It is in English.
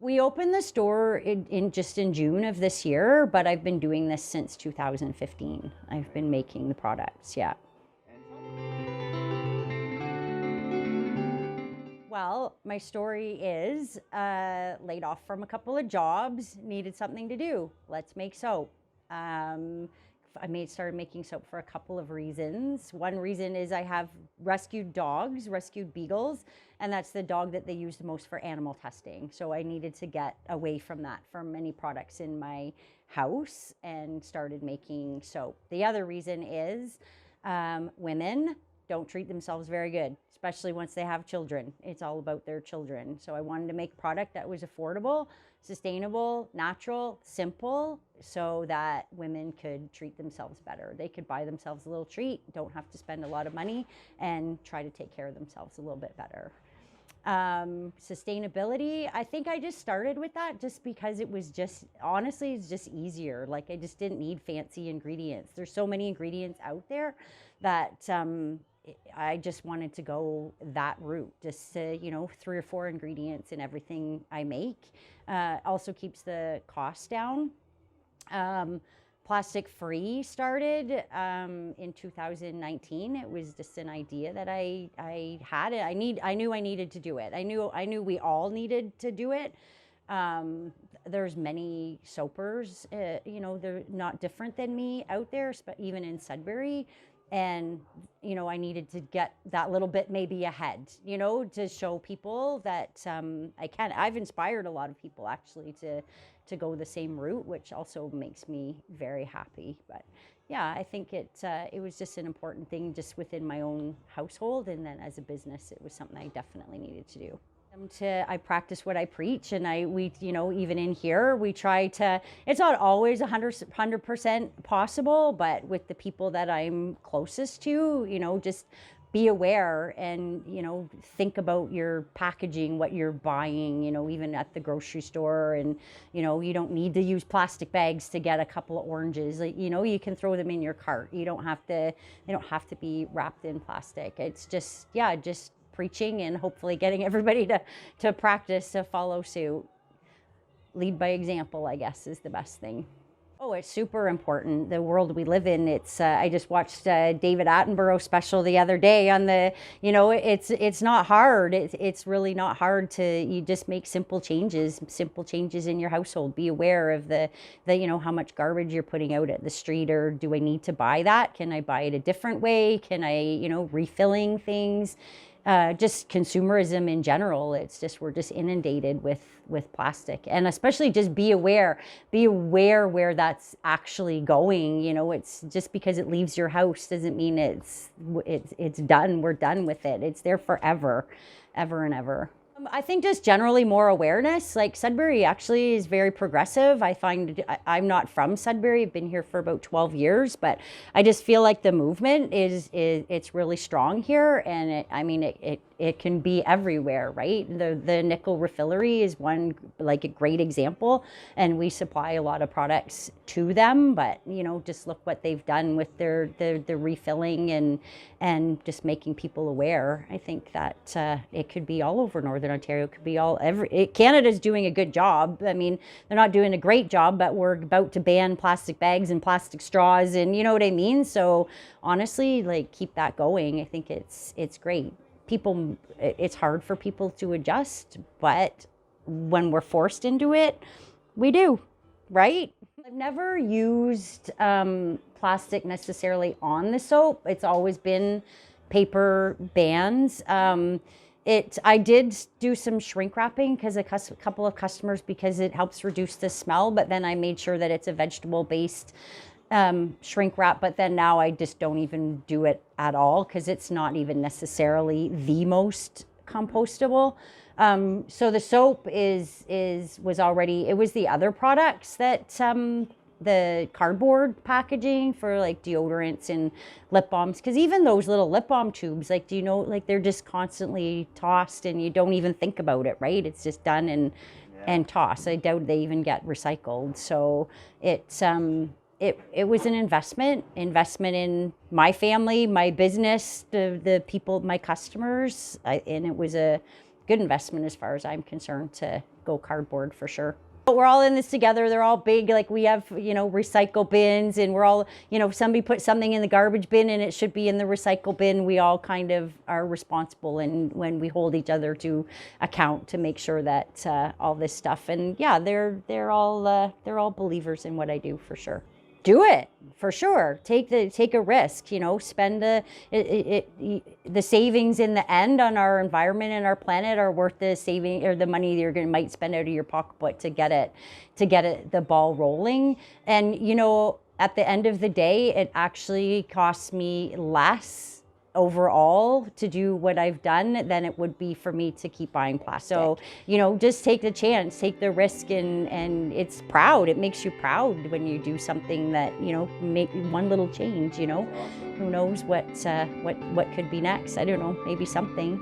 We opened the store in June of this year, but I've been doing this since 2015. I've been making the products, yeah. Well, my story is laid off from a couple of jobs, needed something to do. Let's make soap. Started making soap for a couple of reasons. One reason is I have rescued dogs, rescued beagles, and that's the dog that they use the most for animal testing. So I needed to get away from that, from many products in my house, and started making soap. The other reason is women don't treat themselves very good, especially once they have children. It's all about their children. So I wanted to make a product that was affordable, sustainable, natural, simple, so that women could treat themselves better. They could buy themselves a little treat, don't have to spend a lot of money, and try to take care of themselves a little bit better. Sustainability, I think I just started with that just because it was just, honestly, it's just easier. Like, I just didn't need fancy ingredients. There's so many ingredients out there that I just wanted to go that route, just to, 3 or 4 ingredients in everything I make. Also keeps the cost down. Plastic Free started in 2019. It was just an idea that I had. I knew I needed to do it. I knew we all needed to do it. There's many soapers, they're not different than me out there, but even in Sudbury. And, I needed to get that little bit maybe ahead, to show people that I can. I've inspired a lot of people actually to go the same route, which also makes me very happy. But yeah, I think it was just an important thing just within my own household. And then as a business, it was something I definitely needed to do. I practice what I preach, and even in here, we try to, it's not always 100% possible, but with the people that I'm closest to, just be aware and, think about your packaging, what you're buying, even at the grocery store. And, you don't need to use plastic bags to get a couple of oranges. You can throw them in your cart. They don't have to be wrapped in plastic. It's just preaching and hopefully getting everybody to practice, to follow suit. Lead by example, I guess, is the best thing. Oh, it's super important. The world we live in, it's, I just watched David Attenborough special the other day on the, it's not hard. It's really not hard you just make simple changes in your household. Be aware of the how much garbage you're putting out at the street, or do I need to buy that? Can I buy it a different way? Can I, refilling things? Just consumerism in general. It's just, we're just inundated with plastic, and especially just be aware where that's actually going. It's just because it leaves your house doesn't mean it's done. We're done with it. It's there forever, ever and ever. I think just generally more awareness. Like, Sudbury actually is very progressive. I find, I'm not from Sudbury. I've been here for about 12 years, but I just feel like the movement it's really strong here. And it can be everywhere, right? The Nickel Refillery is one, like, a great example, and we supply a lot of products to them. But just look what they've done with their refilling and just making people aware. I think that it could be all over Northern Ontario. It could be Canada's doing a good job. I mean, they're not doing a great job, but we're about to ban plastic bags and plastic straws, and you know what I mean? So honestly, like, keep that going. I think it's great. It's hard for people to adjust, but when we're forced into it, we do, right? I've never used plastic necessarily on the soap. It's always been paper bands. I did do some shrink wrapping because a couple of customers, because it helps reduce the smell, but then I made sure that it's a vegetable-based shrink wrap. But then now I just don't even do it at all because it's not even necessarily the most compostable. So the soap was already, it was the other products that the cardboard packaging for, like, deodorants and lip balms, because even those little lip balm tubes, like, like, they're just constantly tossed and you don't even think about it, right? It's just done and tossed. I doubt they even get recycled. So it was an investment in my family, my business, the people, my customers, and it was a good investment as far as I'm concerned to go cardboard for sure. But we're all in this together. They're all big. Like we have, recycle bins, and we're all, somebody put something in the garbage bin and it should be in the recycle bin. We all kind of are responsible, and when we hold each other to account to make sure that all this stuff. And yeah, they're all believers in what I do for sure. Do it for sure. Take a risk. Spend the savings in the end on our environment and our planet are worth the saving or the money you're might spend out of your pocketbook to get the ball rolling. And at the end of the day, it actually costs me less overall to do what I've done than it would be for me to keep buying plastic. So, just take the chance, take the risk, and it's proud. It makes you proud when you do something that, make one little change, Who knows what could be next? I don't know, maybe something.